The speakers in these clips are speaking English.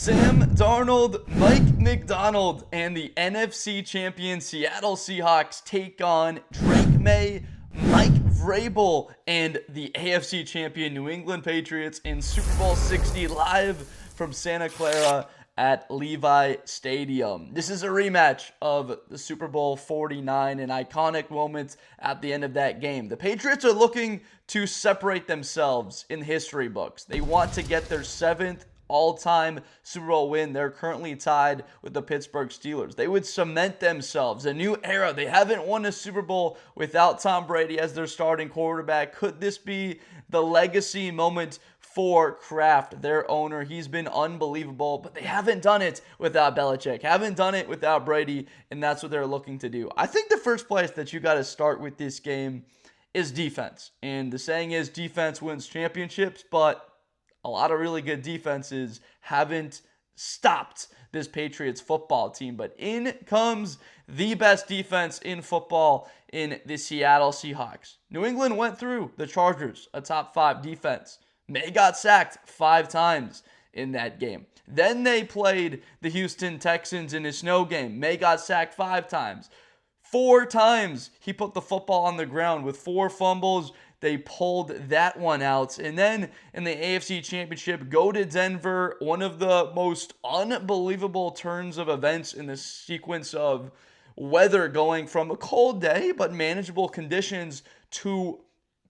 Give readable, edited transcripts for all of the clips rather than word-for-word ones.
Sam Darnold, Mike McDonald, and the NFC champion Seattle Seahawks take on Drake Maye, Mike Vrabel, and the AFC champion New England Patriots in Super Bowl 60 live from Santa Clara at Levi Stadium. This is a rematch of the Super Bowl 49, an iconic moment at the end of that game. The Patriots are looking to separate themselves in history books. They want to get their seventh all-time Super Bowl win. They're currently tied with the Pittsburgh Steelers. They would cement themselves a new era. They haven't won a Super Bowl without Tom Brady as their starting quarterback. Could this be the legacy moment for Kraft, their owner? He's been unbelievable, but they haven't done it without Belichick, haven't done it without Brady, and that's what they're looking to do. I think the first place that you got to start with this game is defense. And the saying is defense wins championships, but a lot of really good defenses haven't stopped this Patriots football team. But in comes the best defense in football in the Seattle Seahawks. New England went through the Chargers, a top 5 defense. Maye got sacked 5 times in that game. Then they played the Houston Texans in a snow game. Maye got sacked 5 times. 4 times he put the football on the ground with 4 fumbles. They pulled that one out. And then in the AFC Championship, go to Denver. One of the most unbelievable turns of events in the sequence of weather, going from a cold day but manageable conditions to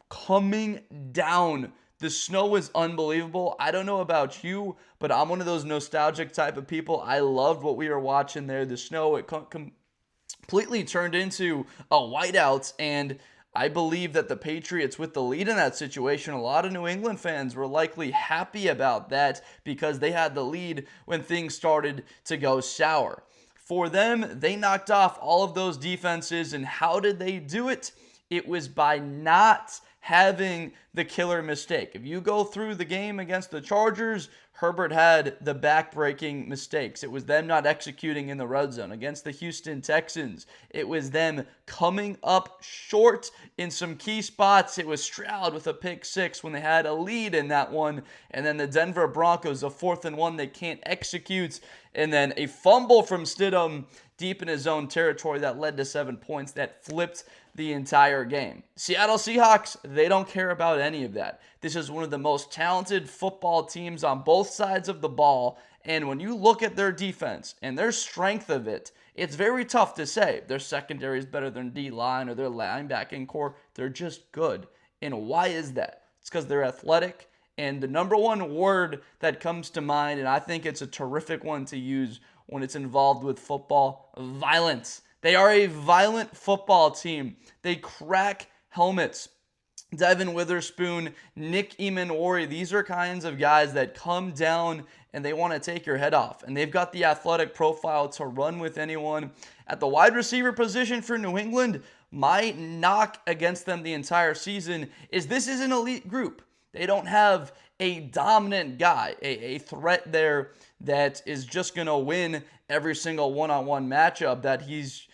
coming down. The snow was unbelievable. I don't know about you, but I'm one of those nostalgic type of people. I loved what we were watching there. The snow, it completely turned into a whiteout, and I believe that the Patriots, with the lead in that situation, a lot of New England fans were likely happy about that because they had the lead when things started to go sour. For them, they knocked off all of those defenses, and how did they do it? It was by not having the killer mistake. If you go through the game against the Chargers, Herbert had the back-breaking mistakes. It was them not executing in the red zone. Against the Houston Texans, it was them coming up short in some key spots. It was Stroud with a pick 6 when they had a lead in that one. And then the Denver Broncos, a 4th and 1 they can't execute. And then a fumble from Stidham deep in his own territory that led to 7 points that flipped the entire game. Seattle Seahawks, they don't care about any of that. This is one of the most talented football teams on both sides of the ball, and when you look at their defense and their strength of it, it's very tough to say their secondary is better than D-line or their linebacking core. They're just good. And why is that? It's because they're athletic, and the number one word that comes to mind, and I think it's a terrific one to use when it's involved with football, violence. They are a violent football team. They crack helmets. Devon, Witherspoon, Nick Emmanwori, these are kinds of guys that come down and they want to take your head off. And they've got the athletic profile to run with anyone. At the wide receiver position for New England, my knock against them the entire season is this is an elite group. They don't have a dominant guy, a threat there that is just going to win every single one-on-one matchup that he's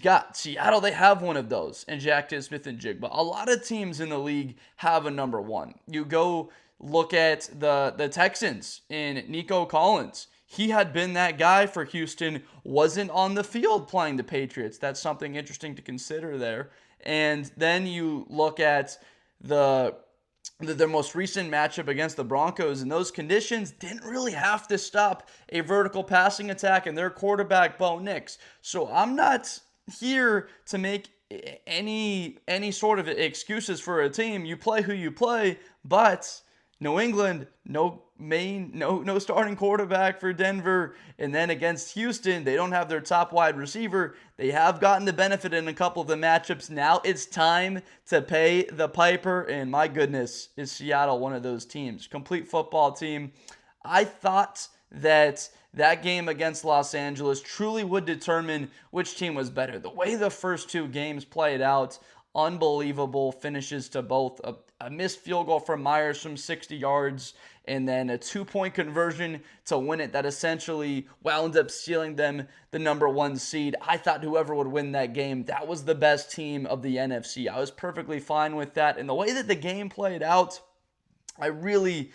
got. Seattle, they have one of those, and Jaxon, Smith-Njigba. A lot of teams in the league have a number one. You go look at the Texans in Nico Collins. He had been that guy for Houston, wasn't on the field playing the Patriots. That's something interesting to consider there. And then you look at their most recent matchup against the Broncos, and those conditions didn't really have to stop a vertical passing attack and their quarterback, Bo Nix. So I'm not here to make any sort of excuses for a team. You play who you play, but New England, no starting quarterback for Denver. And then against Houston, they don't have their top wide receiver. They have gotten the benefit in a couple of the matchups. Now it's time to pay the piper. And my goodness, is Seattle one of those teams? Complete football team. I thought that game against Los Angeles truly would determine which team was better. The way the first 2 games played out, unbelievable finishes to both. A missed field goal from Myers from 60 yards, and then a 2-point conversion to win it that essentially wound up stealing them the number 1 seed. I thought whoever would win that game, that was the best team of the NFC. I was perfectly fine with that. And the way that the game played out, I really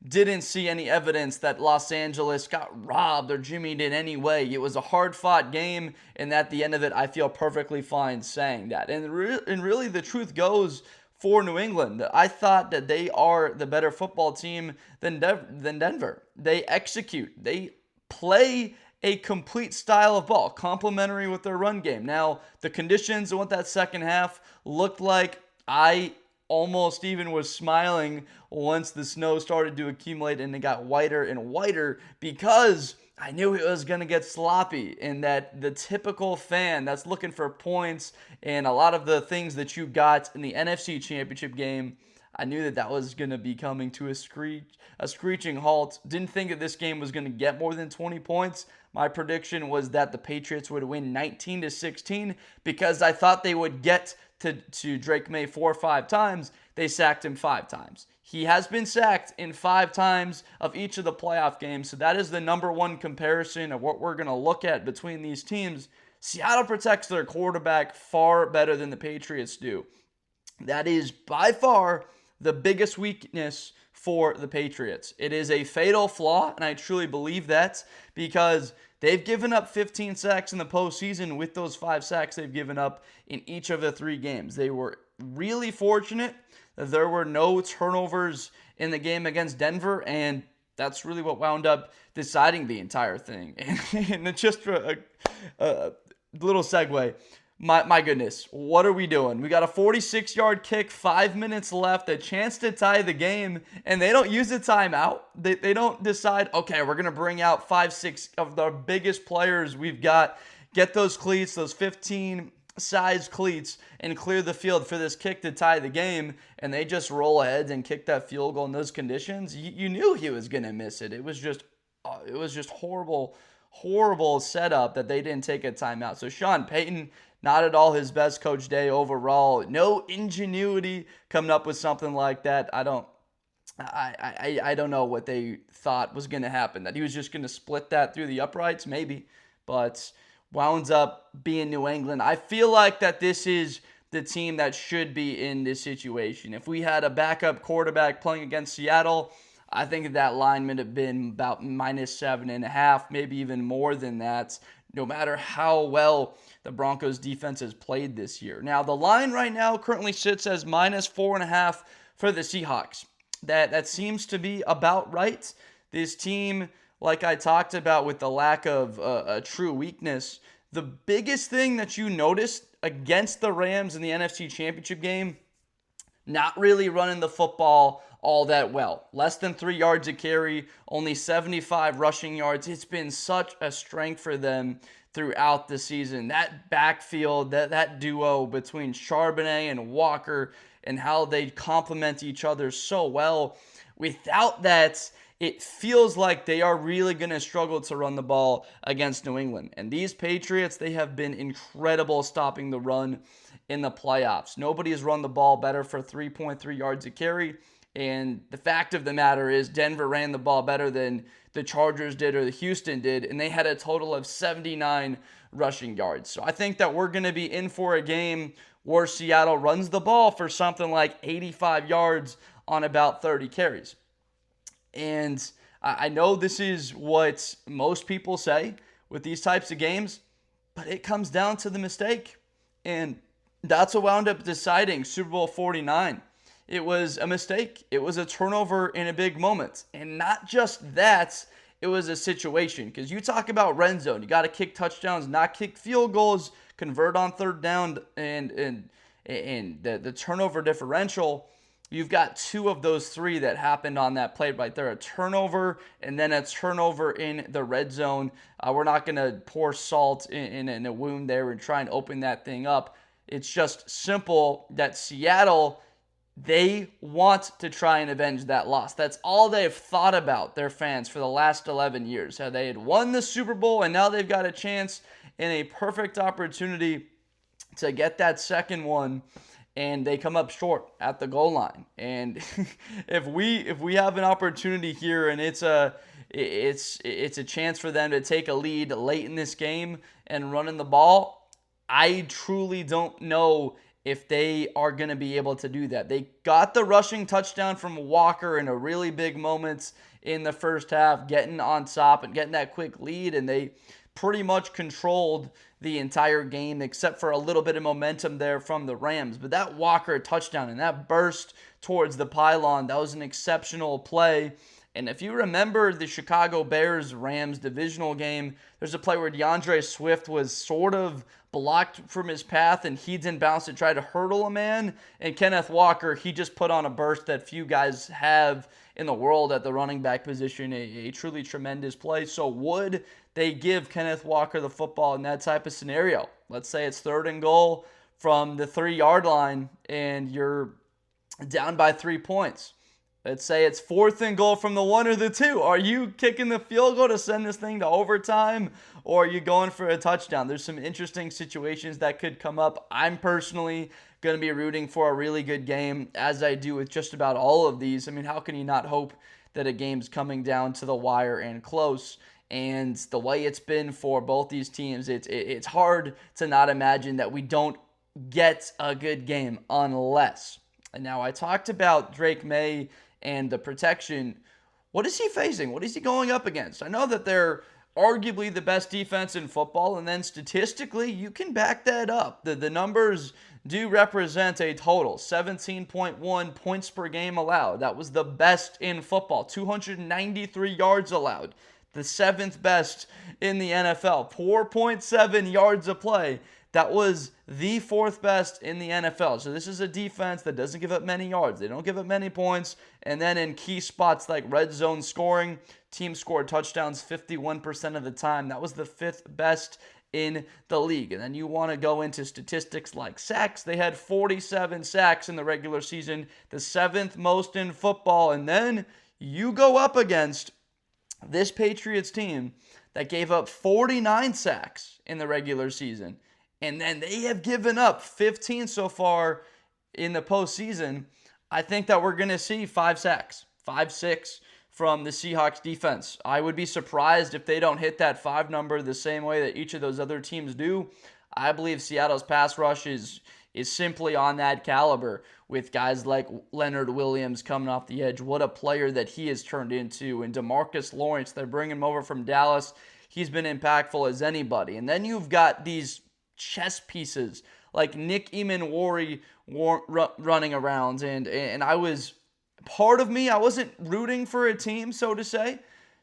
didn't see any evidence that Los Angeles got robbed or jimmied in any way. It was a hard-fought game, and at the end of it, I feel perfectly fine saying that. And really, the truth goes for New England. I thought that they are the better football team than Denver. They execute. They play a complete style of ball, complementary with their run game. Now, the conditions and what that second half looked like, I almost even was smiling once the snow started to accumulate and it got whiter and whiter, because I knew it was going to get sloppy, and that the typical fan that's looking for points and a lot of the things that you got in the NFC Championship game, I knew that was going to be coming to a screeching halt. Didn't think that this game was going to get more than 20 points. My prediction was that the Patriots would win 19-16 because I thought they would get to Drake Maye 4 or 5 times. They sacked him 5 times. He has been sacked in 5 times of each of the playoff games, so that is the number one comparison of what we're going to look at between these teams. Seattle protects their quarterback far better than the Patriots do. That is by far the biggest weakness for the Patriots. It is a fatal flaw, and I truly believe that, because they've given up 15 sacks in the postseason with those 5 sacks they've given up in each of the 3 games. They were really fortunate that there were no turnovers in the game against Denver, and that's really what wound up deciding the entire thing. And just for a little segue, my goodness, what are we doing? We got a 46-yard kick, 5 minutes left, a chance to tie the game, and they don't use a timeout. They don't decide, okay, we're going to bring out 5-6 of the biggest players we've got, get those cleats, those 15-size cleats, and clear the field for this kick to tie the game, and they just roll ahead and kick that field goal in those conditions. You knew he was going to miss it. It was just horrible setup that they didn't take a timeout. So Sean Payton, not at all his best coach day overall. No ingenuity coming up with something like that. I don't know what they thought was going to happen. That he was just going to split that through the uprights, maybe. But wound up being New England. I feel like that this is the team that should be in this situation. If we had a backup quarterback playing against Seattle, I think that line would have been about -7.5, maybe even more than that, no matter how well the Broncos defense has played this year. Now, the line right now currently sits as -4.5 for the Seahawks. That seems to be about right. This team, like I talked about with the lack of a true weakness, the biggest thing that you noticed against the Rams in the NFC Championship game, not really running the football all that well. Less than 3 yards a carry, only 75 rushing yards. It's been such a strength for them throughout the season. That backfield, that duo between Charbonnet and Walker, and how they complement each other so well. Without that, it feels like they are really going to struggle to run the ball against New England. And these Patriots, they have been incredible stopping the run in the playoffs. Nobody has run the ball better for 3.3 yards a carry. And the fact of the matter is Denver ran the ball better than the Chargers did or the Houston did, and they had a total of 79 rushing yards. So I think that we're going to be in for a game where Seattle runs the ball for something like 85 yards on about 30 carries. And I know this is what most people say with these types of games, but it comes down to the mistake. And that's what wound up deciding Super Bowl 49. It was a mistake. It was a turnover in a big moment. And not just that, it was a situation. Because you talk about red zone. You got to kick touchdowns, not kick field goals, convert on third down, and the turnover differential. You've got 2 of those 3 that happened on that play right there. A turnover and then a turnover in the red zone. We're not going to pour salt in a wound there and try and open that thing up. It's just simple that Seattle, they want to try and avenge that loss. That's all they've thought about, their fans, for the last 11 years. How they had won the Super Bowl, and now they've got a chance and a perfect opportunity to get that second one, and they come up short at the goal line. And if we have an opportunity here, and it's a chance for them to take a lead late in this game and running the ball, I truly don't know if they are going to be able to do that. They got the rushing touchdown from Walker in a really big moment in the first half, getting on top and getting that quick lead, and they pretty much controlled the entire game except for a little bit of momentum there from the Rams. But that Walker touchdown and that burst towards the pylon, that was an exceptional play. And if you remember the Chicago Bears-Rams divisional game, there's a play where DeAndre Swift was sort of blocked from his path and he didn't bounce to try to hurdle a man. And Kenneth Walker, he just put on a burst that few guys have in the world at the running back position, a truly tremendous play. So would they give Kenneth Walker the football in that type of scenario? Let's say it's 3rd and goal from the 3-yard line and you're down by 3 points. Let's say it's 4th and goal from the 1 or the 2. Are you kicking the field goal to send this thing to overtime, or are you going for a touchdown? There's some interesting situations that could come up. I'm personally going to be rooting for a really good game, as I do with just about all of these. I mean, how can you not hope that a game's coming down to the wire and close? And the way it's been for both these teams, it's hard to not imagine that we don't get a good game unless. And now I talked about Drake Maye and the protection. What is he facing? What is he going up against? I know that they're arguably the best defense in football, and then statistically, you can back that up. The numbers do represent a total, 17.1 points per game allowed. That was the best in football. 293 yards allowed, the 7th best in the NFL. 4.7 yards a play. That was the 4th best in the NFL. So this is a defense that doesn't give up many yards. They don't give up many points. And then in key spots like red zone scoring, team scored touchdowns 51% of the time. That was the 5th best in the league. And then you want to go into statistics like sacks. They had 47 sacks in the regular season, the 7th most in football. And then you go up against this Patriots team that gave up 49 sacks in the regular season. And then they have given up 15 so far in the postseason. I think that we're going to see 5 sacks, 5, 6 from the Seahawks defense. I would be surprised if they don't hit that 5 number the same way that each of those other teams do. I believe Seattle's pass rush is simply on that caliber with guys like Leonard Williams coming off the edge. What a player that he has turned into. And DeMarcus Lawrence, they're bringing him over from Dallas. He's been impactful as anybody. And then you've got these chess pieces like Nick Emmanwori running around, and I was, part of me, I wasn't rooting for a team, so to say,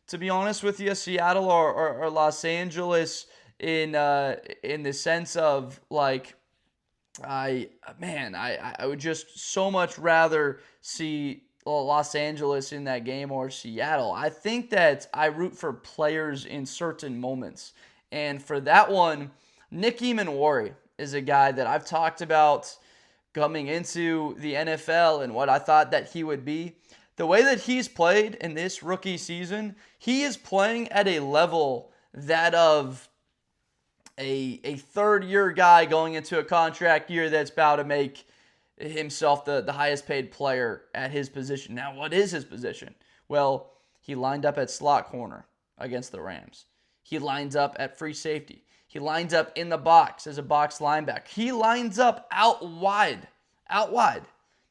to be honest with you, Seattle or Los Angeles in the sense of like, I would just so much rather see Los Angeles in that game or Seattle. I think that I root for players in certain moments, and for that one, Nick Emmanwori is a guy that I've talked about coming into the NFL and what I thought that he would be. The way that he's played in this rookie season, he is playing at a level that of a third-year guy going into a contract year that's about to make himself the highest paid player at his position. Now, what is his position? Well, he lined up at slot corner against the Rams. He lines up at free safety. He lines up in the box as a box linebacker. He lines up out wide.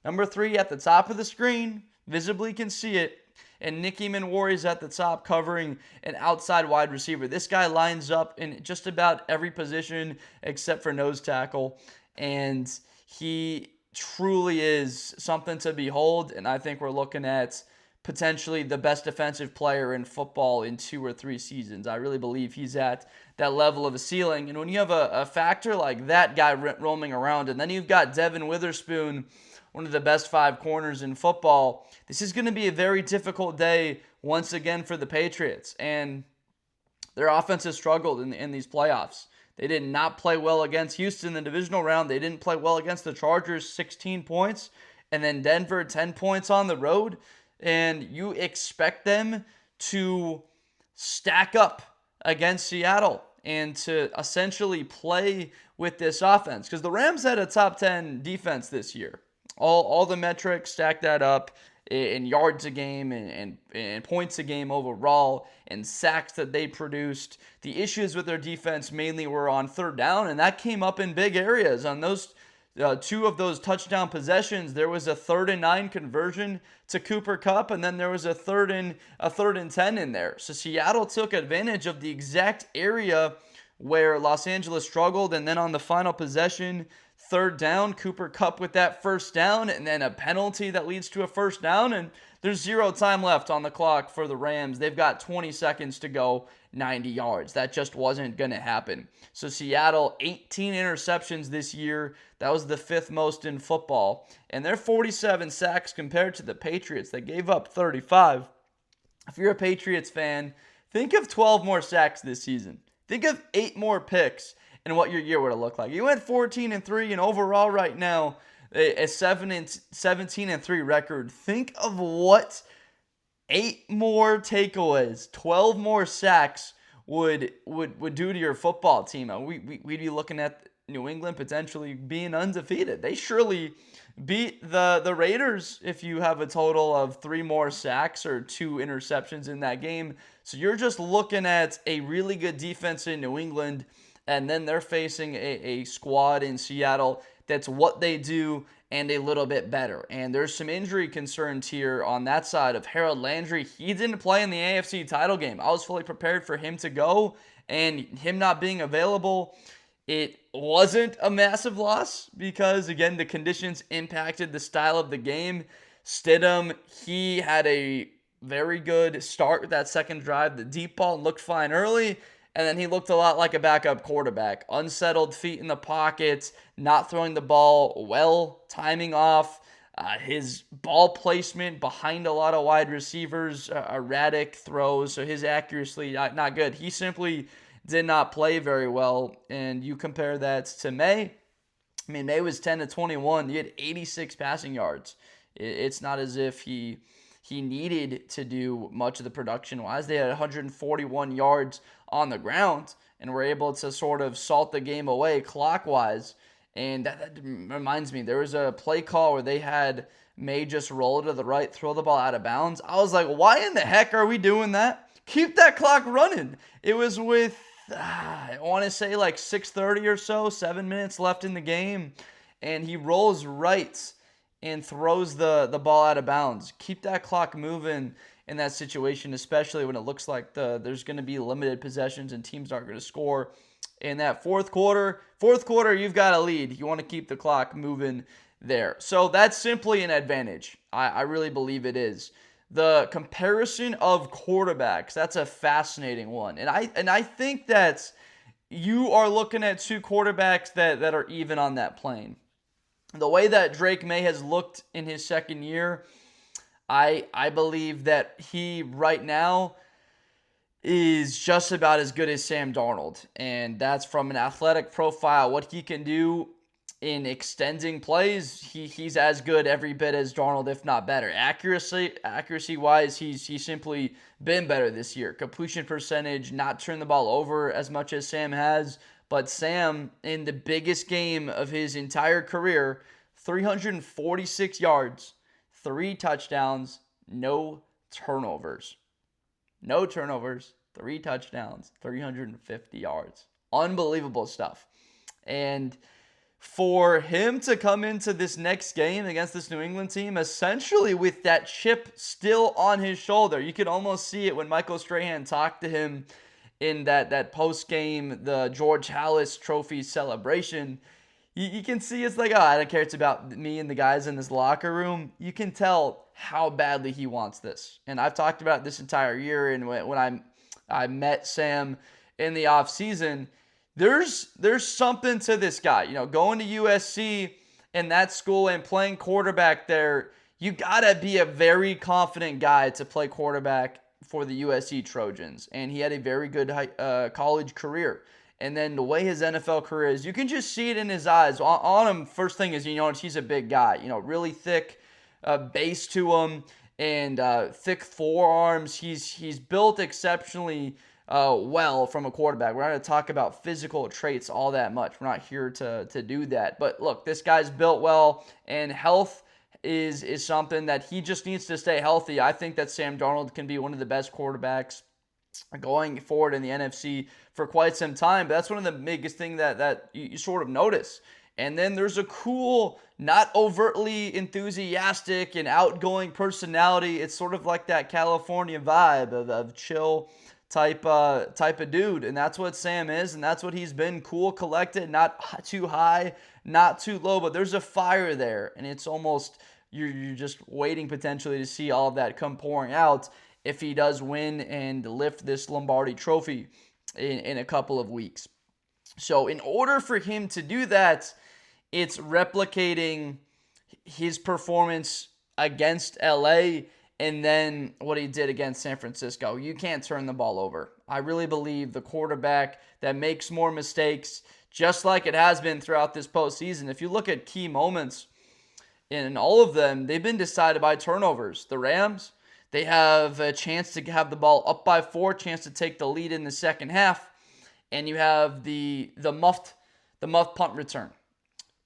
Number 3 at the top of the screen, visibly can see it. And Nick Emmanwori is at the top covering an outside wide receiver. This guy lines up in just about every position except for nose tackle. And he truly is something to behold. And I think we're looking at potentially the best defensive player in football in 2 or 3 seasons. I really believe he's at that level of a ceiling. And when you have a factor like that guy roaming around, and then you've got Devon Witherspoon, one of the best 5 corners in football, this is going to be a very difficult day once again for the Patriots. And their offense has struggled in these playoffs. They did not play well against Houston in the divisional round. They didn't play well against the Chargers, 16 points. And then Denver, 10 points on the road. And you expect them to stack up against Seattle and to essentially play with this offense. Because the Rams had a top 10 defense this year. All the metrics stack that up in yards a game and points a game overall and sacks that they produced. The issues with their defense mainly were on third down, and that came up in big areas. On those two of those touchdown possessions, there was a 3rd-and-9 conversion to Cooper Kupp, and then there was a third and 10 in there. So Seattle took advantage of the exact area where Los Angeles struggled, and then on the final possession, 3rd down, Cooper Kupp with that 1st down, and then a penalty that leads to a 1st down, and there's 0 time left on the clock for the Rams. They've got 20 seconds to go, 90 yards. That just wasn't going to happen. So Seattle, 18 interceptions this year. That was the 5th most in football. And they're 47 sacks compared to the Patriots. They gave up 35. If you're a Patriots fan, think of 12 more sacks this season. Think of 8 more picks and what your year would have looked like. You went 14-3, and overall right now, a 17-3 record. Think of what 8 more takeaways, 12 more sacks would do to your football team. We'd be looking at New England potentially being undefeated. They surely beat the Raiders if you have a total of 3 more sacks or 2 interceptions in that game. So you're just looking at a really good defense in New England, and then they're facing a squad in Seattle that's what they do and a little bit better. And there's some injury concerns here on that side of Harold Landry. He didn't play in the AFC title game. I was fully prepared for him to go, and him not being available, it wasn't a massive loss because, again, the conditions impacted the style of the game. Stidham, he had a very good start with that second drive. The deep ball looked fine early, and then he looked a lot like a backup quarterback. Unsettled feet in the pockets, not throwing the ball well, timing off. His ball placement behind a lot of wide receivers, erratic throws, so his accuracy not good. He simply did not play very well, and you compare that to May. I mean, May was 10-21. He had 86 passing yards. It's not as if he needed to do much of the production-wise. They had 141 yards on the ground and were able to sort of salt the game away clock-wise. And that reminds me, there was a play call where they had May just roll to the right, throw the ball out of bounds. I was like, why in the heck are we doing that? Keep that clock running. It was with, I want to say like 6:30 or so, 7 minutes left in the game, and he rolls right and throws the ball out of bounds. Keep that clock moving in that situation, especially when it looks like there's going to be limited possessions and teams aren't going to score. In that fourth quarter, you've got a lead. You want to keep the clock moving there. So that's simply an advantage. I really believe it is. The comparison of quarterbacks, that's a fascinating one. And I think that you are looking at 2 quarterbacks that are even on that plane. The way that Drake Maye has looked in his second year, I believe that he right now is just about as good as Sam Darnold. And that's from an athletic profile. What he can do in extending plays, he's as good every bit as Darnold, if not better. Accuracy-wise, he's simply been better this year. Completion percentage, not turn the ball over as much as Sam has. But Sam, in the biggest game of his entire career, 346 yards, 3 touchdowns, no turnovers. No turnovers, 3 touchdowns, 350 yards. Unbelievable stuff. And for him to come into this next game against this New England team, essentially with that chip still on his shoulder, you could almost see it when Michael Strahan talked to him in that post-game, the George Halas Trophy celebration. You can see it's like, I don't care, it's about me and the guys in this locker room. You can tell how badly he wants this. And I've talked about this entire year, and when I met Sam in the offseason, there's something to this guy. You know, going to USC and that school and playing quarterback there, you got to be a very confident guy to play quarterback for the USC Trojans. And he had a very good college career. And then the way his NFL career is, you can just see it in his eyes. On him, first thing is, he's a big guy. Really thick base to him and thick forearms. He's built exceptionally well from a quarterback. We're not going to talk about physical traits all that much. We're not here to do that. But look, this guy's built well, and health is something that he just needs to stay healthy. I think that Sam Darnold can be one of the best quarterbacks going forward in the NFC for quite some time. But that's one of the biggest things that you sort of notice And then there's a cool, not overtly enthusiastic and outgoing personality. It's sort of like that California vibe of chill type of dude. And that's what Sam is, and that's what he's been. Cool, collected, not too high, not too low, but there's a fire there. And it's almost, you're just waiting potentially to see all of that come pouring out if he does win and lift this Lombardi trophy in a couple of weeks. So in order for him to do that, it's replicating his performance against LA and then what he did against San Francisco. You can't turn the ball over. I really believe the quarterback that makes more mistakes, just like it has been throughout this postseason. If you look at key moments in all of them, they've been decided by turnovers. The Rams, they have a chance to have the ball up by 4, chance to take the lead in the second half, and you have the muffed punt return.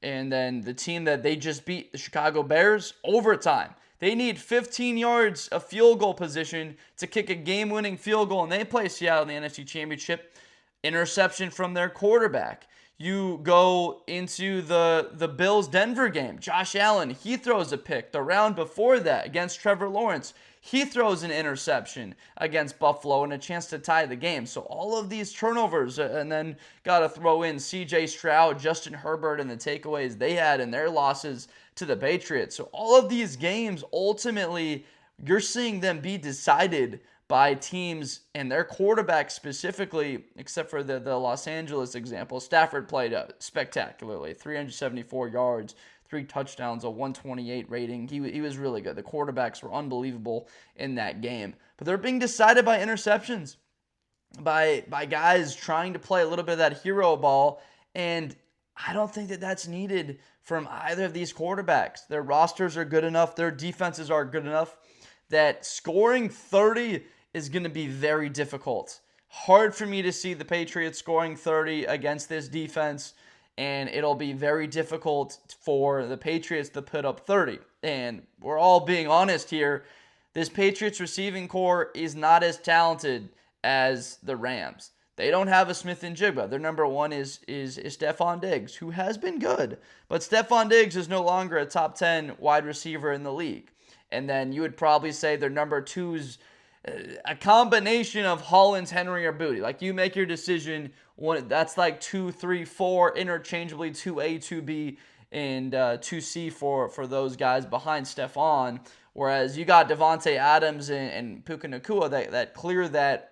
And then the team that they just beat, the Chicago Bears, overtime. They need 15 yards of field goal position to kick a game-winning field goal, and they play Seattle in the NFC Championship. Interception from their quarterback. You go into the Bills-Denver game. Josh Allen, he throws a pick. The round before that against Trevor Lawrence, he throws an interception against Buffalo and a chance to tie the game. So all of these turnovers, and then got to throw in C.J. Stroud, Justin Herbert, and the takeaways they had in their losses to the Patriots. So all of these games, ultimately, you're seeing them be decided by teams and their quarterback specifically, except for the Los Angeles example. Stafford played spectacularly, 374 yards, 3 touchdowns, a 128 rating. He was really good. The quarterbacks were unbelievable in that game. But they're being decided by interceptions, by guys trying to play a little bit of that hero ball, and I don't think that that's needed from either of these quarterbacks. Their rosters are good enough, their defenses are good enough, that scoring 30 is going to be very difficult. Hard for me to see the Patriots scoring 30 against this defense, and it'll be very difficult for the Patriots to put up 30. And we're all being honest here, this Patriots receiving core is not as talented as the Rams. They don't have a Smith-Njigba. Their number one is Stefon Diggs, who has been good. But Stefon Diggs is no longer a top 10 wide receiver in the league. And then you would probably say their number two is a combination of Hollins, Henry, or Boutte. Like, you make your decision. That's like 2, 3, 4, interchangeably 2A, 2B, and 2C for those guys behind Stefon. Whereas you got Devontae Adams and Puka Nacua that clear that,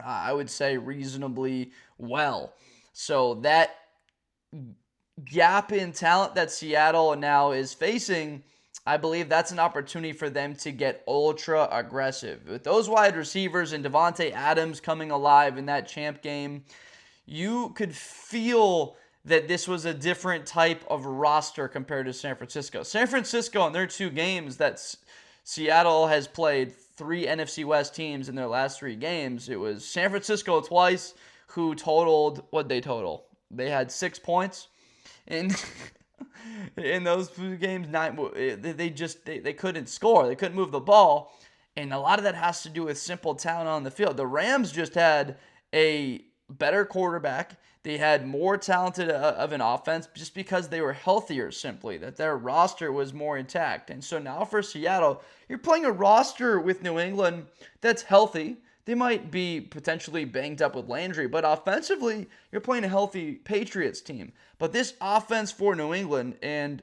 I would say, reasonably well. So that gap in talent that Seattle now is facing, I believe that's an opportunity for them to get ultra aggressive. With those wide receivers and Devontae Adams coming alive in that champ game, you could feel that this was a different type of roster compared to San Francisco. San Francisco, in their 2 games that Seattle has played 3 NFC West teams in their last 3 games, it was San Francisco twice, who totaled, what'd they total? They had 6 points. And in those 2 games, they couldn't score. They couldn't move the ball. And a lot of that has to do with simple talent on the field. The Rams just had a better quarterback. They had more talented of an offense just because they were healthier, simply, that their roster was more intact. And so now for Seattle, you're playing a roster with New England that's healthy. They might be potentially banged up with Landry, but offensively, you're playing a healthy Patriots team. But this offense for New England, and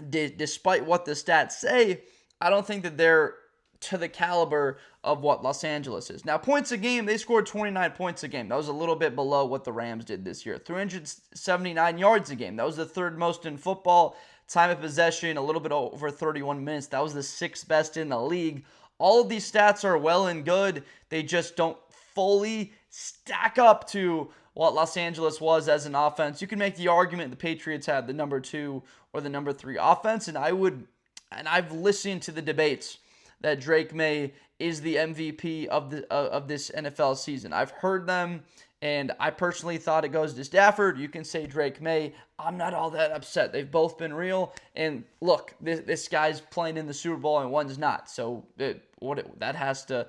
despite what the stats say, I don't think that they're to the caliber of what Los Angeles is. Now, points a game, they scored 29 points a game. That was a little bit below what the Rams did this year. 379 yards a game. That was the 3rd most in football. Time of possession, a little bit over 31 minutes. That was the 6th best in the league. All of these stats are well and good. They just don't fully stack up to what Los Angeles was as an offense. You can make the argument the Patriots had the number 2 or the number 3 offense, and I've listened to the debates that Drake Maye is the MVP of this NFL season. I've heard them, and I personally thought it goes to Stafford. You can say Drake Maye. I'm not all that upset. They've both been real. And look, this guy's playing in the Super Bowl and one's not. So that has to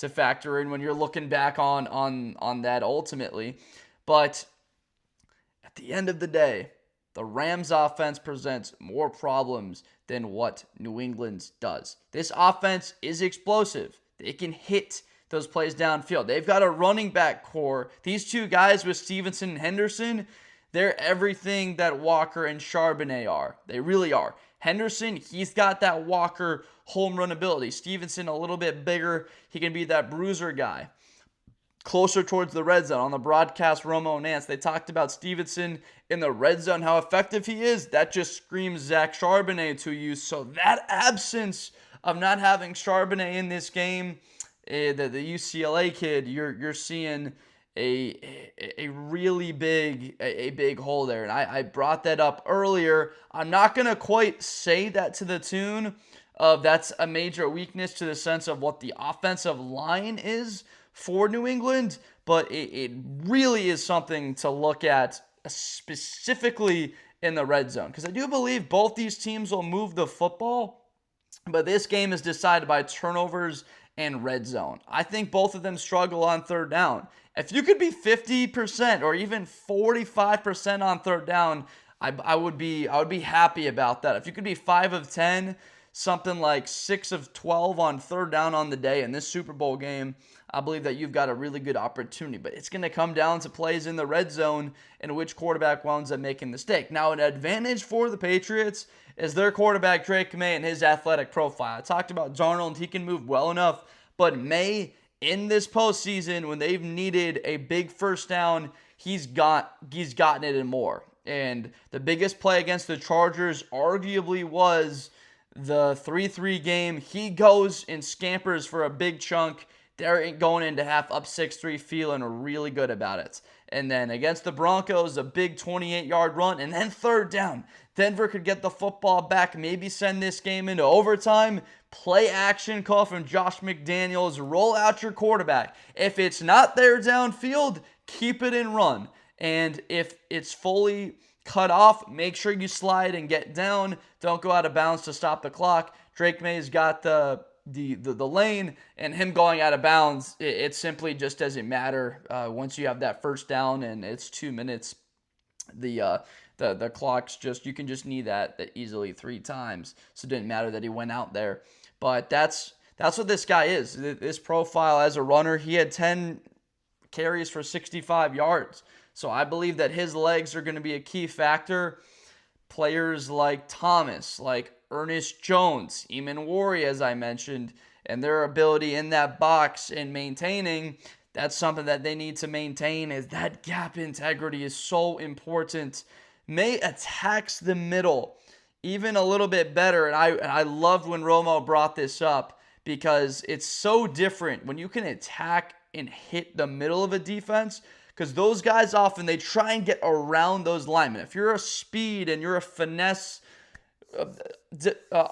factor in when you're looking back on that ultimately. But at the end of the day, The Rams offense presents more problems than what New England's does. This offense is explosive. They can hit those plays downfield. They've got a running back core. These two guys with Stevenson and Henderson, they're everything that Walker and Charbonnet are. They really are. Henderson, he's got that Walker home run ability. Stevenson, a little bit bigger. He can be that bruiser guy. Closer towards the red zone. On the broadcast, Romo and Nance, they talked about Stevenson in the red zone, how effective he is. That just screams Zach Charbonnet to you. So that absence of not having Charbonnet in this game, the UCLA kid, you're seeing a really big hole there. And I brought that up earlier. I'm not going to quite say that to the tune of that's a major weakness to the sense of what the offensive line is for New England, but it really is something to look at specifically in the red zone, because I do believe both these teams will move the football, but this game is decided by turnovers and red zone. I think both of them struggle on third down. If you could be 50% or even 45% on third down, I would be happy about that. If you could be 5 of 10, something like 6 of 12 on third down on the day in this Super Bowl game, I believe that you've got a really good opportunity. But it's going to come down to plays in the red zone and which quarterback winds up making the mistake. Now, an advantage for the Patriots is their quarterback, Drake Maye, and his athletic profile. I talked about Darnold. He can move well enough. But Maye, in this postseason, when they've needed a big first down, he's gotten it and more. And the biggest play against the Chargers arguably was the 3-3 game. He goes and scampers for a big chunk. They're going into half up 6-3, feeling really good about it. And then against the Broncos, a big 28-yard run. And then third down. Denver could get the football back, maybe send this game into overtime. Play action call from Josh McDaniels. Roll out your quarterback. If it's not there downfield, keep it and run. And if it's fully cut off, make sure you slide and get down. Don't go out of bounds to stop the clock. Drake Maye's got the lane, and him going out of bounds, it simply just doesn't matter. Once you have that first down and it's 2 minutes, the clock's just, you can just knee that easily 3 times. So it didn't matter that he went out there. But that's what this guy is. This profile as a runner, he had 10 carries for 65 yards. So I believe that his legs are going to be a key factor. Players like Thomas, like Ernest Jones, Emmanwori, as I mentioned, and their ability in that box and maintaining, that's something that they need to maintain, is that gap integrity is so important. Maye attacks the middle even a little bit better, and I loved when Romo brought this up, because it's so different when you can attack and hit the middle of a defense, because those guys often, they try and get around those linemen. If you're a speed and you're a finesse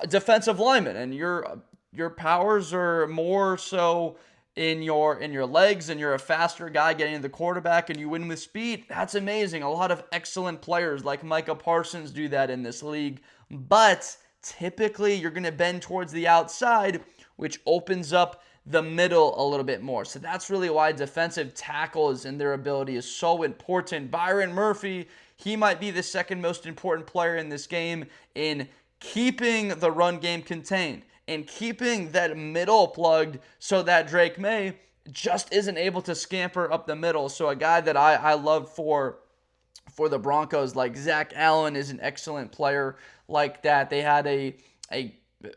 defensive lineman, and your powers are more so in your legs, and you're a faster guy getting to the quarterback and you win with speed, that's amazing. A lot of excellent players like Micah Parsons do that in this league. But typically you're going to bend towards the outside, which opens up the middle a little bit more. So that's really why defensive tackles and their ability is so important. Byron Murphy, he might be the second most important player in this game in keeping the run game contained and keeping that middle plugged so that Drake Maye just isn't able to scamper up the middle. So a guy that I love for the Broncos, like Zach Allen, is an excellent player like that. They had a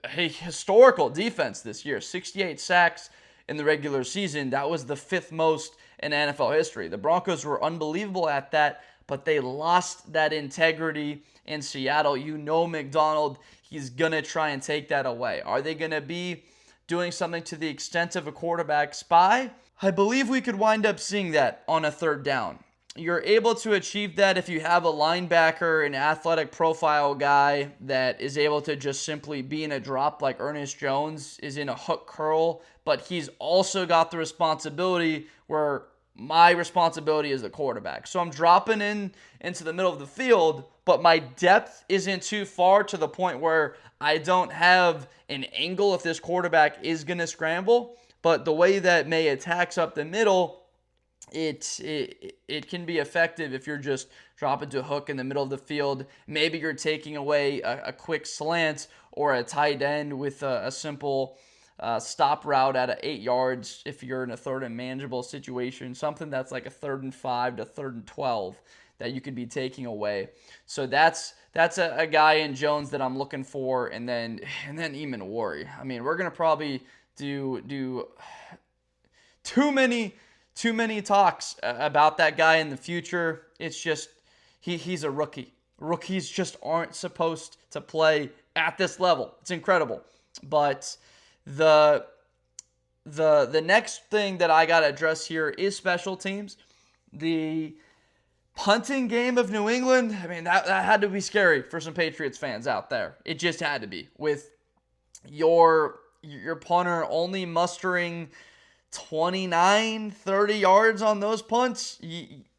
historical defense this year, 68 sacks in the regular season. That was the 5th most in NFL history. The Broncos were unbelievable at that, but they lost that integrity in Seattle. You know McDonald, he's going to try and take that away. Are they going to be doing something to the extent of a quarterback spy? I believe we could wind up seeing that on a third down. You're able to achieve that if you have a linebacker, an athletic profile guy that is able to just simply be in a drop like Ernest Jones is in a hook curl, but he's also got the responsibility where my responsibility is the quarterback. So I'm dropping into the middle of the field, but my depth isn't too far to the point where I don't have an angle if this quarterback is going to scramble. But the way that Maye attacks up the middle, it can be effective if you're just dropping to a hook in the middle of the field. Maybe you're taking away a quick slant or a tight end with a simple stop route at 8 yards if you're in a third and manageable situation. Something that's like a 3rd and 5 to 3rd and 12 that you could be taking away. So that's a guy in Jones that I'm looking for, and then Emmanwori. I mean, we're gonna probably do too many talks about that guy in the future. It's just he's a rookie. Rookies just aren't supposed to play at this level. It's incredible. But the next thing that I got to address here is special teams. The punting game of New England, I mean, that had to be scary for some Patriots fans out there. It just had to be. With your punter only mustering 29, 30 yards on those punts,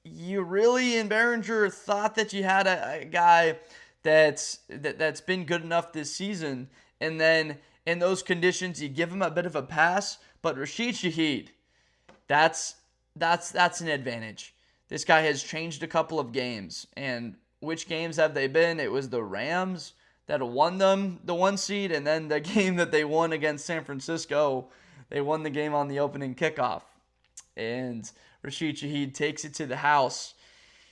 you really, in Behringer, thought that you had a guy that's been good enough this season, and then in those conditions, you give him a bit of a pass. But Rashid Shaheed, that's an advantage. This guy has changed a couple of games, and which games have they been? It was the Rams that won them the 1 seed, and then the game that they won against San Francisco, they won the game on the opening kickoff. And Rashid Shaheed takes it to the house.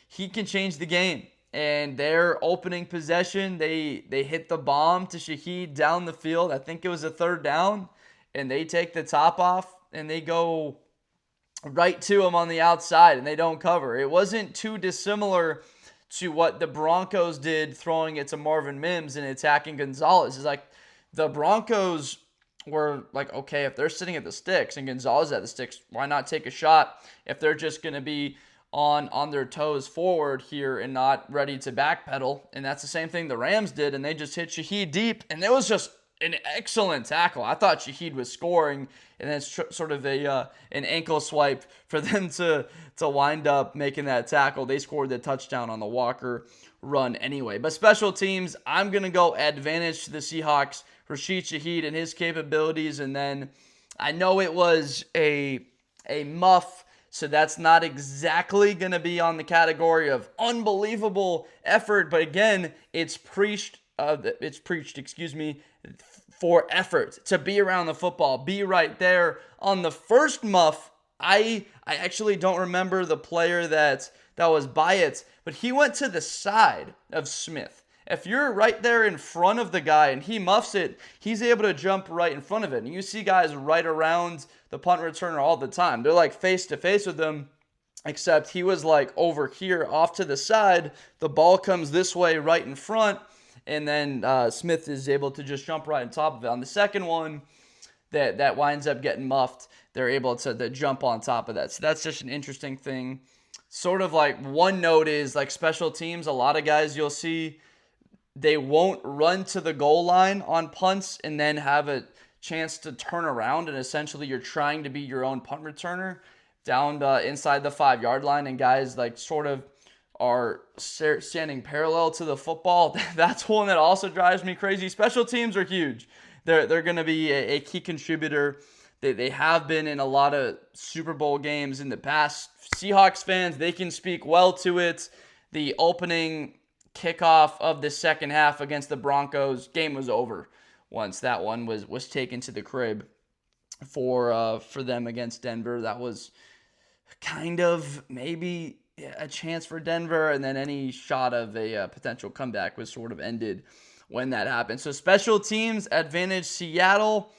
He can change the game. And their opening possession, they hit the bomb to Shaheed down the field. I think it was a 3rd down. And they take the top off, and they go right to him on the outside, and they don't cover. It wasn't too dissimilar to what the Broncos did throwing it to Marvin Mims and attacking Gonzalez. It's like the Broncos were like, okay, if they're sitting at the sticks and Gonzalez at the sticks, why not take a shot if they're just going to be on their toes forward here and not ready to backpedal? And that's the same thing the Rams did, and they just hit Shaheed deep, and it was just an excellent tackle. I thought Shaheed was scoring, and then it's sort of an ankle swipe for them to wind up making that tackle. They scored the touchdown on the Walker run anyway. But special teams, I'm going to go advantage to the Seahawks, Rashid Shaheed and his capabilities, and then I know it was a muff, so that's not exactly going to be on the category of unbelievable effort, but again, it's preached, for effort to be around the football, be right there. On the first muff, I actually don't remember the player that was by it, but he went to the side of Smith. If you're right there in front of the guy and he muffs it, he's able to jump right in front of it. And you see guys right around the punt returner all the time. They're like face to face with them, except he was like over here off to the side. The ball comes this way right in front, and then Smith is able to just jump right on top of it. On the second one, that winds up getting muffed, they're able to jump on top of that. So that's just an interesting thing. Sort of like one note is like special teams, a lot of guys you'll see, they won't run to the goal line on punts and then have a chance to turn around, and essentially you're trying to be your own punt returner down inside the 5-yard line, and guys like sort of are standing parallel to the football. That's one that also drives me crazy. Special teams are huge. They're going to be a key contributor. They have been in a lot of Super Bowl games in the past. Seahawks fans, they can speak well to it. The opening kickoff of the second half against the Broncos, game was over once that one was taken to the crib for them against Denver. That was kind of maybe a chance for Denver, and then any shot of a potential comeback was sort of ended when that happened. So special teams advantage Seattle,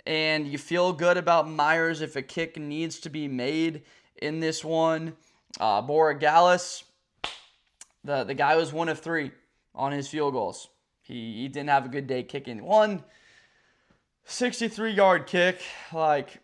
and you feel good about Myers if a kick needs to be made in this one. Borregales, the guy was 1 of 3 on his field goals. He didn't have a good day kicking. One 63-yard kick, like,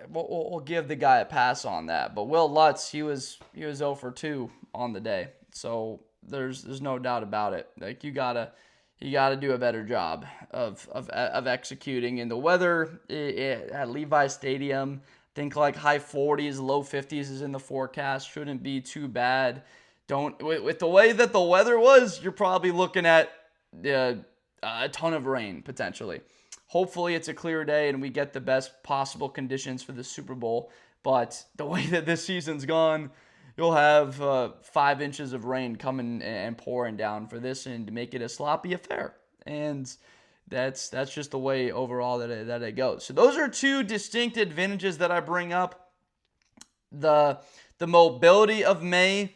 we'll give the guy a pass on that. But Will Lutz, he was 0 for 2 on the day. So there's no doubt about it. Like, you gotta do a better job of executing. And the weather at Levi Stadium, I think like high 40s, low 50s is in the forecast. Shouldn't be too bad. With the way that the weather was, you're probably looking at a ton of rain potentially. Hopefully it's a clear day and we get the best possible conditions for the Super Bowl. But the way that this season's gone, you'll have 5 inches of rain coming and pouring down for this and to make it a sloppy affair. And that's just the way overall that it goes. So those are 2 distinct advantages that I bring up. The mobility of Maye,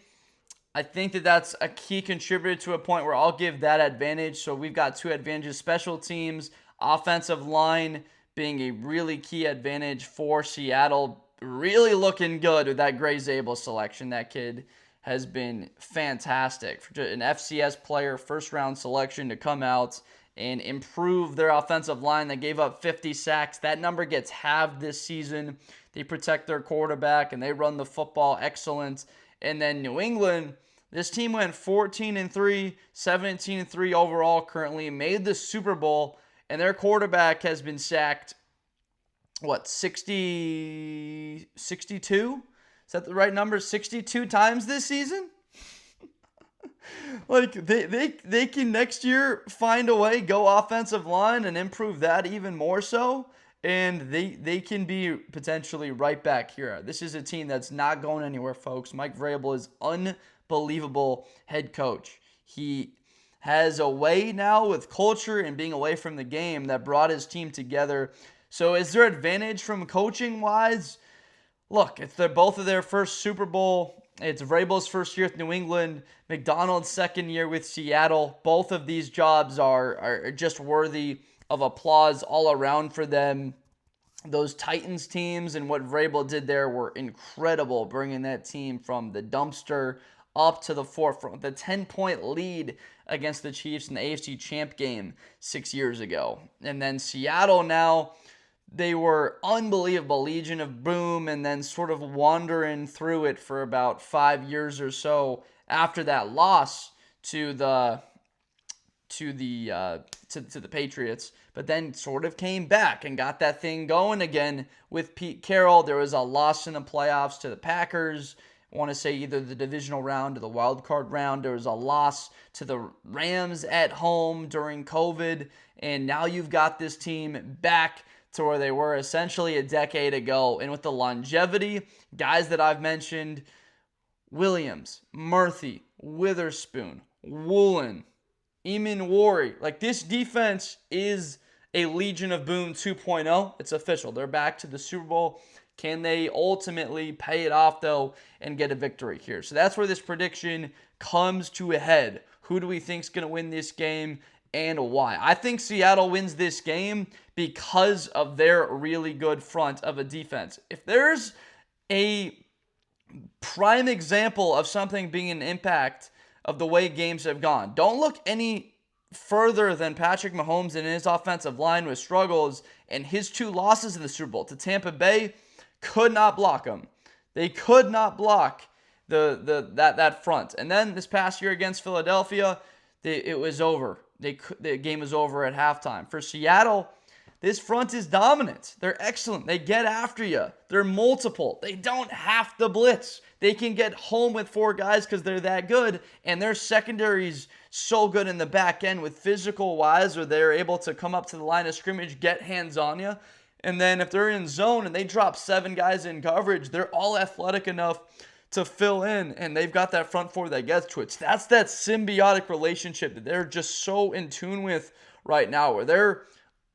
I think that's a key contributor to a point where I'll give that advantage. So we've got 2 advantages: special teams, offensive line being a really key advantage for Seattle. Really looking good with that Gray Zabel selection. That kid has been fantastic. For an FCS player, first-round selection to come out and improve their offensive line. They gave up 50 sacks. That number gets halved this season. They protect their quarterback, and they run the football excellent. And then New England, this team went 14-3, 17-3 overall currently, made the Super Bowl, and their quarterback has been sacked, 62? Is that the right number? 62 times this season? Like, they can next year find a way, go offensive line and improve that even more so, and they can be potentially right back here. This is a team that's not going anywhere, folks. Mike Vrabel is unbelievable head coach. He has a way now with culture and being away from the game that brought his team together. So is there advantage from coaching-wise? Look, it's both of their first Super Bowl. It's Vrabel's first year with New England, Macdonald's second year with Seattle. Both of these jobs are just worthy of applause all around for them. Those Titans teams and what Vrabel did there were incredible, bringing that team from the dumpster up to the forefront. The 10-point lead against the Chiefs in the AFC Champ game 6 years ago. And then Seattle now, they were unbelievable, Legion of Boom, and then sort of wandering through it for about 5 years or so after that loss to the Patriots, but then sort of came back and got that thing going again with Pete Carroll. There was a loss in the playoffs to the Packers. I want to say either the divisional round or the wild card round. There was a loss to the Rams at home during COVID, and now you've got this team back to where they were essentially a decade ago. And with the longevity, guys that I've mentioned, Williams, Murphy, Witherspoon, Woolen, Emmanwori, like this defense is a Legion of Boom 2.0. It's official. They're back to the Super Bowl. Can they ultimately pay it off, though, and get a victory here? So that's where this prediction comes to a head. Who do we think is going to win this game and why? I think Seattle wins this game because of their really good front of a defense. If there's a prime example of something being an impact of the way games have gone, don't look any further than Patrick Mahomes and his offensive line with struggles, and his 2 losses in the Super Bowl to Tampa Bay could not block them. They could not block that front. And then this past year against Philadelphia, it was over. The game was over at halftime. For Seattle, this front is dominant. They're excellent. They get after you. They're multiple. They don't have to blitz. They can get home with 4 guys because they're that good, and their secondary's so good in the back end with physical-wise, where they're able to come up to the line of scrimmage, get hands on you. And then if they're in zone and they drop 7 guys in coverage, they're all athletic enough to fill in, and they've got that front 4 that gets to it. So that's that symbiotic relationship that they're just so in tune with right now, where their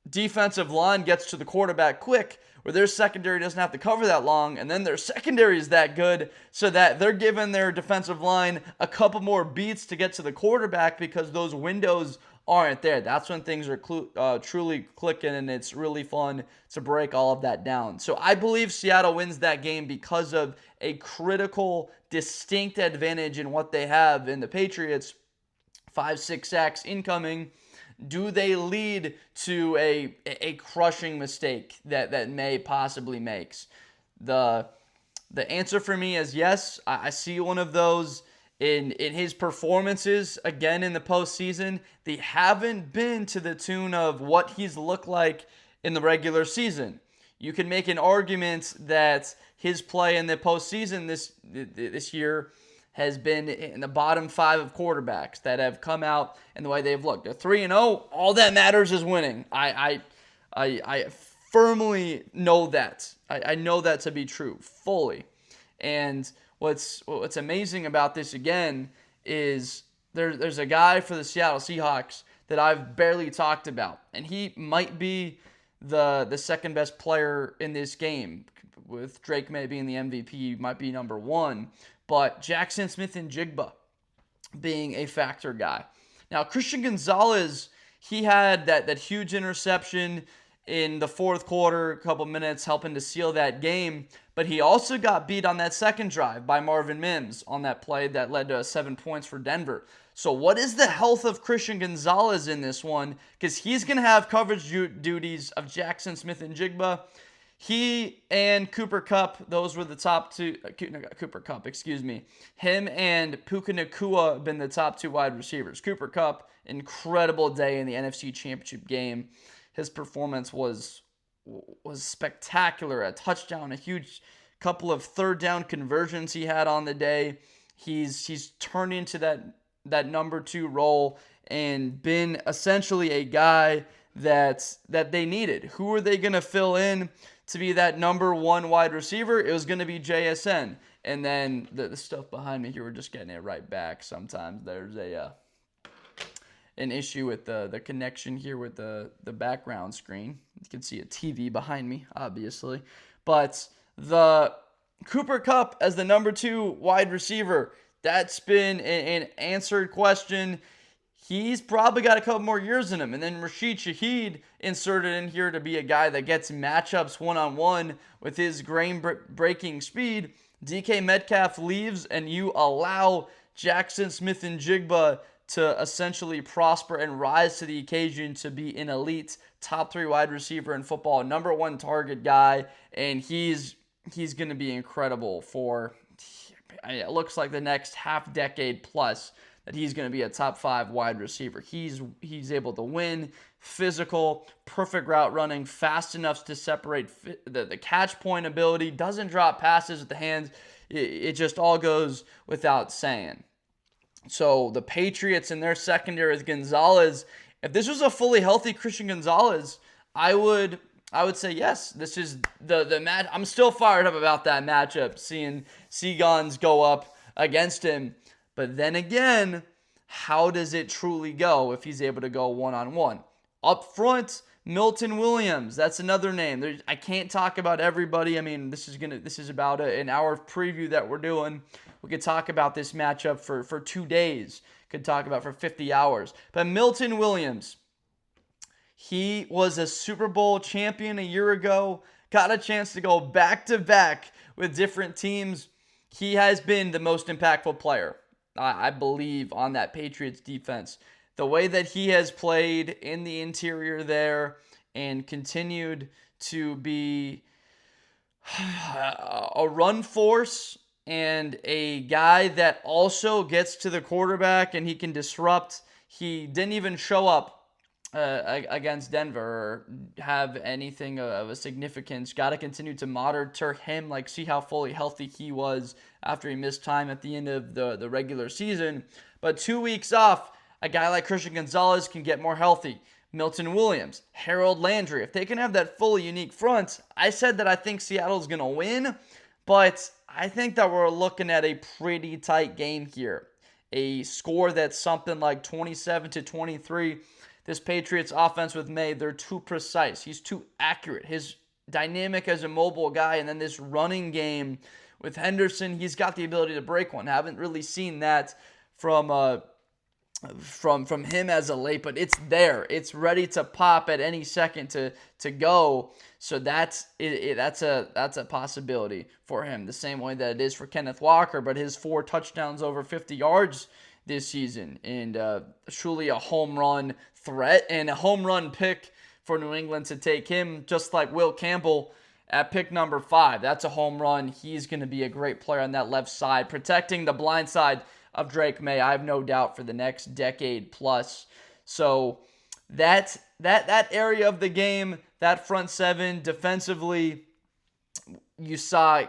defensive line gets to the quarterback quick, where their secondary doesn't have to cover that long, and then their secondary is that good so that they're giving their defensive line a couple more beats to get to the quarterback because those windows aren't there. That's when things are truly clicking, and it's really fun to break all of that down. So I believe Seattle wins that game because of a critical, distinct advantage in what they have in the Patriots. 5-6 sacks incoming. Do they lead to a crushing mistake that Maye possibly makes? The answer for me is yes. I see one of those in his performances again in the postseason. They haven't been to the tune of what he's looked like in the regular season. You can make an argument that his play in the postseason this year has been in the bottom 5 of quarterbacks that have come out and the way they've looked. They're 3-0. All that matters is winning. I firmly know that. I know that to be true fully. And what's amazing about this again is there's a guy for the Seattle Seahawks that I've barely talked about, and he might be the second best player in this game, with Drake Maye being the MVP, might be number one, but Jaxon Smith-Njigba being a factor guy. Now, Christian Gonzalez, he had that huge interception in the fourth quarter, a couple minutes, helping to seal that game. But he also got beat on that second drive by Marvin Mims on that play that led to 7 points for Denver. So what is the health of Christian Gonzalez in this one? Because he's going to have coverage duties of Jaxon Smith-Njigba. He and Cooper Kupp, those were the top two. Cooper Kupp, excuse me. Him and Puka Nacua have been the top two wide receivers. Cooper Kupp, incredible day in the NFC Championship game. His performance was spectacular. A touchdown, a huge couple of third down conversions he had on the day. He's turned into that number two role and been essentially a guy that they needed. Who are they going to fill in to be that number one wide receiver? It was going to be JSN. And then the stuff behind me here, we're just getting it right back. Sometimes there's an issue with the connection here with the background screen. You can see a TV behind me, obviously. But the Cooper Kupp as the number two wide receiver, that's been an answered question. He's probably got a couple more years in him. And then Rashid Shaheed inserted in here to be a guy that gets matchups one-on-one with his game-breaking speed. DK Metcalf leaves, and you allow Jaxon Smith-Njigba to essentially prosper and rise to the occasion to be an elite top three wide receiver in football, number one target guy, and he's going to be incredible for, it looks like, the next half decade plus, that he's going to be a top five wide receiver. He's able to win, physical, perfect route running, fast enough to separate the catch point ability, doesn't drop passes with the hands. It just all goes without saying. So the Patriots in their secondary with Gonzalez, if this was a fully healthy Christian Gonzalez, I would say yes. This is the match. I'm still fired up about that matchup, seeing Seagons go up against him. But then again, how does it truly go if he's able to go one-on-one? Up front, Milton Williams. That's another name. I can't talk about everybody. I mean, this is about an hour preview that we're doing. We could talk about this matchup for 2 days. Could talk about for 50 hours. But Milton Williams, he was a Super Bowl champion a year ago. Got a chance to go back-to-back with different teams. He has been the most impactful player, I believe, on that Patriots defense. The way that he has played in the interior there and continued to be a run force and a guy that also gets to the quarterback and he can disrupt. He didn't even show up against Denver or have anything of a significance. Got to continue to monitor him, like see how fully healthy he was after he missed time at the end of the regular season. But 2 weeks off, a guy like Christian Gonzalez can get more healthy. Milton Williams, Harold Landry, if they can have that fully unique front, I said that I think Seattle's going to win, but I think that we're looking at a pretty tight game here. A score that's something like 27-23. This Patriots offense with May, they're too precise. He's too accurate. His dynamic as a mobile guy, and then this running game with Henderson, he's got the ability to break one. Haven't really seen that from him as a late, but it's there. It's ready to pop at any second to go. So that's a possibility for him. The same way that it is for Kenneth Walker, but his 4 touchdowns over 50 yards this season, and truly a home run threat and a home run pick for New England to take him, just like Will Campbell at pick number 5. That's a home run. He's going to be a great player on that left side, protecting the blind side of Drake Maye, I have no doubt, for the next decade plus. So that area of the game, that front seven defensively, you saw,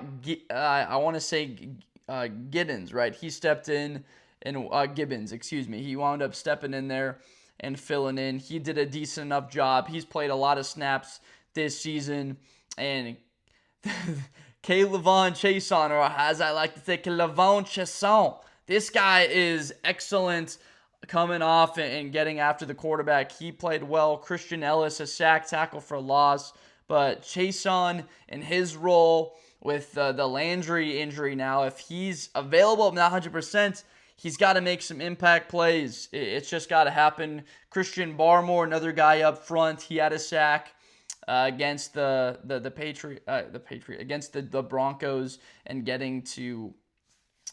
I want to say Giddens, right? He stepped in, and Gibbons, excuse me. He wound up stepping in there and filling in. He did a decent enough job. He's played a lot of snaps this season, and Jaxon, or as I like to say, Jaxon. This guy is excellent coming off and getting after the quarterback. He played well. Christian Ellis, a sack, tackle for loss. But Jaxon in his role with the Landry injury now, if he's available, not 100%, he's got to make some impact plays. It's just got to happen. Christian Barmore, another guy up front, he had a sack against the Broncos and getting to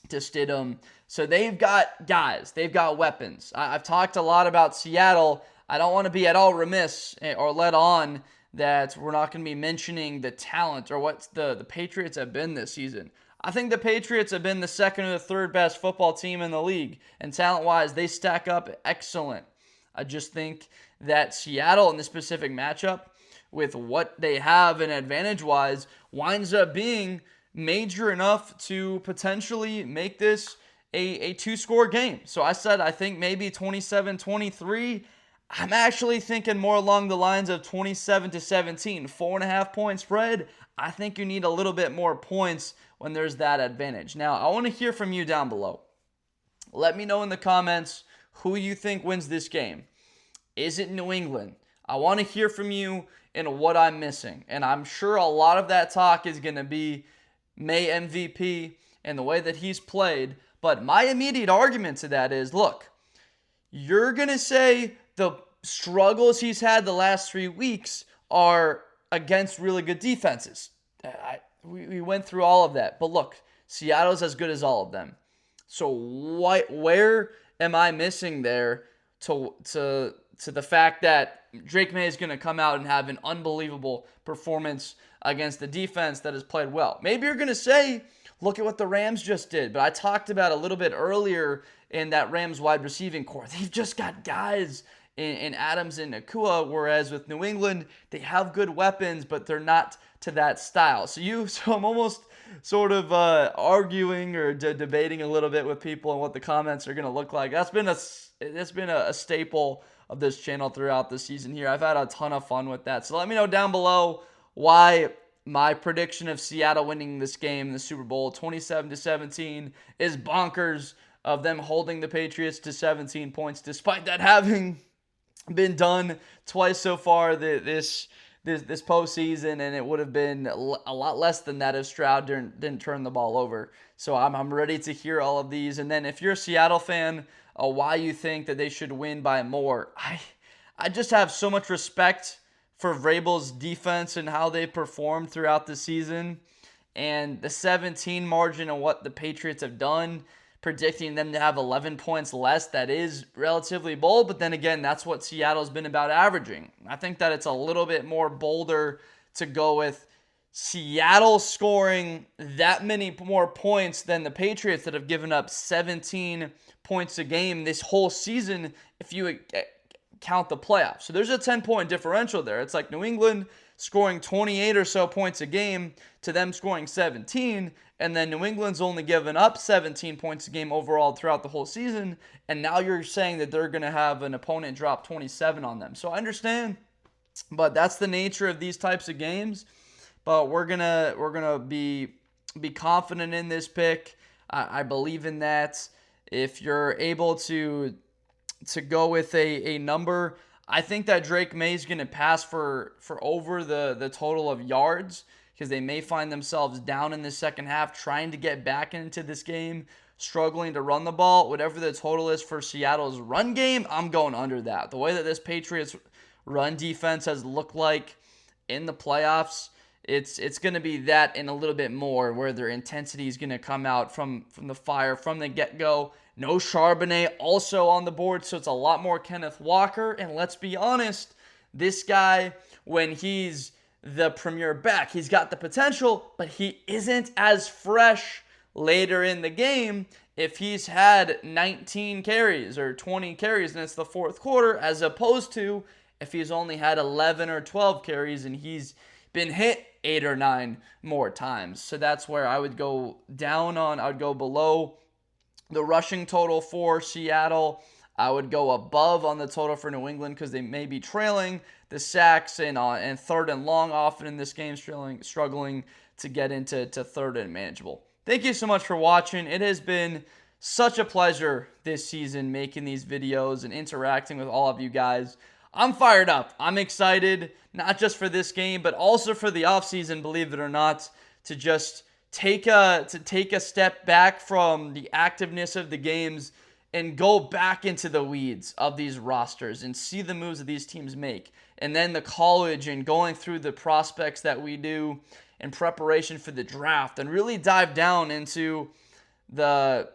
Stidham. So they've got guys. They've got weapons. I've talked a lot about Seattle. I don't want to be at all remiss or let on that we're not going to be mentioning the talent or what the Patriots have been this season. I think the Patriots have been the second or the third best football team in the league. And talent-wise, they stack up excellent. I just think that Seattle in this specific matchup, with what they have and advantage-wise, winds up being major enough to potentially make this a two-score game. So I said I think maybe 27-23. I'm actually thinking more along the lines of 27-17, 4.5 point spread. I think you need a little bit more points when there's that advantage. Now, I want to hear from you down below. Let me know in the comments who you think wins this game. Is it New England? I want to hear from you and what I'm missing. And I'm sure a lot of that talk is going to be May MVP and the way that he's played. But my immediate argument to that is, look, you're going to say the struggles he's had the last 3 weeks are against really good defenses. We went through all of that. But look, Seattle's as good as all of them. So where am I missing there to the fact that Drake Maye is going to come out and have an unbelievable performance against the defense that has played well? Maybe you're going to say, look at what the Rams just did. But I talked about a little bit earlier in that Rams wide receiving core. They've just got guys in Adams and Nakua, whereas with New England, they have good weapons, but they're not to that style. So I'm almost sort of arguing or debating a little bit with people on what the comments are going to look like. That's been a staple of this channel throughout the season here. I've had a ton of fun with that. So let me know down below why my prediction of Seattle winning this game, the Super Bowl, 27-17, is bonkers, of them holding the Patriots to 17 points, despite that having been done twice so far this postseason, and it would have been a lot less than that if Stroud didn't turn the ball over. So I'm ready to hear all of these. And then if you're a Seattle fan, why you think that they should win by more. I just have so much respect for Vrabel's defense and how they performed throughout the season. And the 17 margin and what the Patriots have done, predicting them to have 11 points less, that is relatively bold. But then again, that's what Seattle's been about averaging. I think that it's a little bit more bolder to go with Seattle scoring that many more points than the Patriots that have given up 17 points a game this whole season if you count the playoffs. So there's a 10-point differential there. It's like New England scoring 28 or so points a game to them scoring 17, and then New England's only given up 17 points a game overall throughout the whole season, and now you're saying that they're going to have an opponent drop 27 on them. So I understand, but that's the nature of these types of games. But we're gonna be confident in this pick. I believe in that. If you're able to go with a number, I think that Drake Maye is going to pass for over the total of yards, because they may find themselves down in the second half trying to get back into this game, struggling to run the ball. Whatever the total is for Seattle's run game, I'm going under that. The way that this Patriots run defense has looked like in the playoffs, it's going to be that and a little bit more, where their intensity is going to come out from the fire from the get-go. No Charbonnet also on the board, so it's a lot more Kenneth Walker. And let's be honest, this guy, when he's the premier back, he's got the potential, but he isn't as fresh later in the game if he's had 19 carries or 20 carries and it's the fourth quarter, as opposed to if he's only had 11 or 12 carries and he's been hit 8 or 9 more times. So that's where I would go I would go below the rushing total for Seattle. I would go above on the total for New England because they may be trailing. The sacks and third and long often in this game, struggling to get into third and manageable. Thank you so much for watching. It has been such a pleasure this season making these videos and interacting with all of you guys. I'm fired up. I'm excited, not just for this game, but also for the offseason, believe it or not, to just take a step back from the activeness of the games and go back into the weeds of these rosters and see the moves that these teams make. And then the college and going through the prospects that we do in preparation for the draft and really dive down into the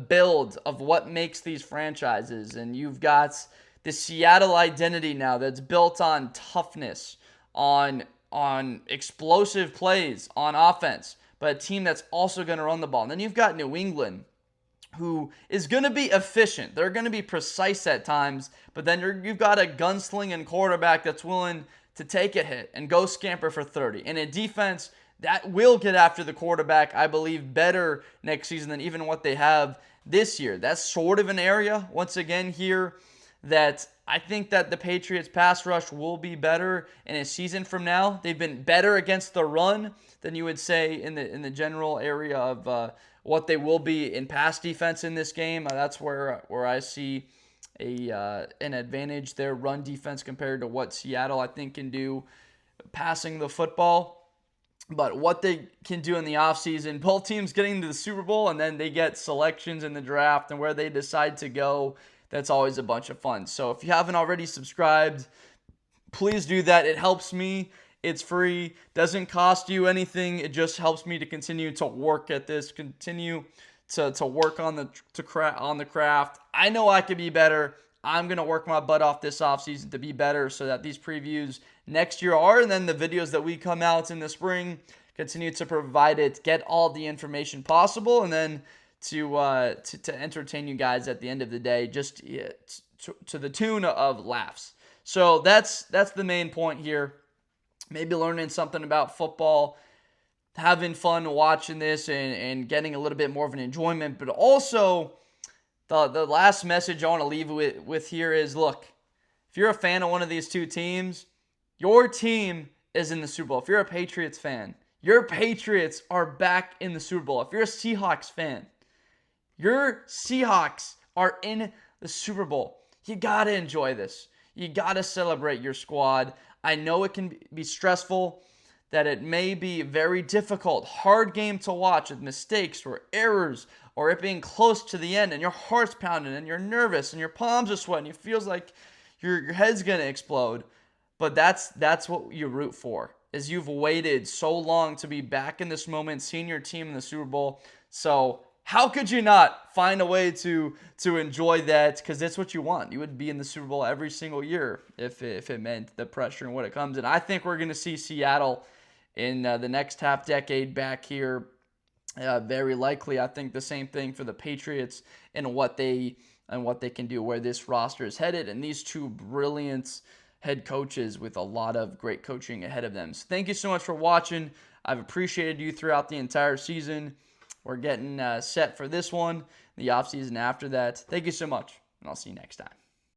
build of what makes these franchises. And you've got the Seattle identity now that's built on toughness, on explosive plays on offense, but a team that's also going to run the ball. And then you've got New England, who is going to be efficient. They're going to be precise at times, but then you've got a gunslinging quarterback that's willing to take a hit and go scamper for 30. And a defense that will get after the quarterback, I believe, better next season than even what they have this year. That's sort of an area, once again, here that I think that the Patriots pass rush will be better in a season from now. They've been better against the run than you would say in the general area of what they will be in pass defense in this game. That's where I see an advantage there, run defense compared to what Seattle, I think, can do passing the football. But what they can do in the offseason, both teams getting to the Super Bowl, and then they get selections in the draft and where they decide to go, that's always a bunch of fun. So if you haven't already subscribed, please do that. It helps me. It's free. Doesn't cost you anything. It just helps me to continue to work at this, continue to work on the craft. I know I could be better. I'm going to work my butt off this offseason to be better so that these previews next year are, and then the videos that we come out in the spring continue to provide it, get all the information possible, and then to entertain you guys at the end of the day, just to the tune of laughs. So that's the main point here. Maybe learning something about football, having fun watching this and getting a little bit more of an enjoyment. But also, the last message I want to leave with here is, look, if you're a fan of one of these two teams, your team is in the Super Bowl. If you're a Patriots fan, your Patriots are back in the Super Bowl. If you're a Seahawks fan, your Seahawks are in the Super Bowl. You got to enjoy this. You got to celebrate your squad. I know it can be stressful, that it may be very difficult, hard game to watch with mistakes or errors or it being close to the end and your heart's pounding and you're nervous and your palms are sweating. It feels like your head's going to explode. But that's what you root for, is you've waited so long to be back in this moment, seeing your team in the Super Bowl. So how could you not find a way to enjoy that? Because that's what you want. You would be in the Super Bowl every single year if it meant the pressure and what it comes. And I think we're going to see Seattle in the next half decade back here. Very likely. I think the same thing for the Patriots and what they can do, where this roster is headed, and these two brilliant head coaches with a lot of great coaching ahead of them. So thank you so much for watching. I've appreciated you throughout the entire season. We're getting set for this one, the offseason after that. Thank you so much, and I'll see you next time.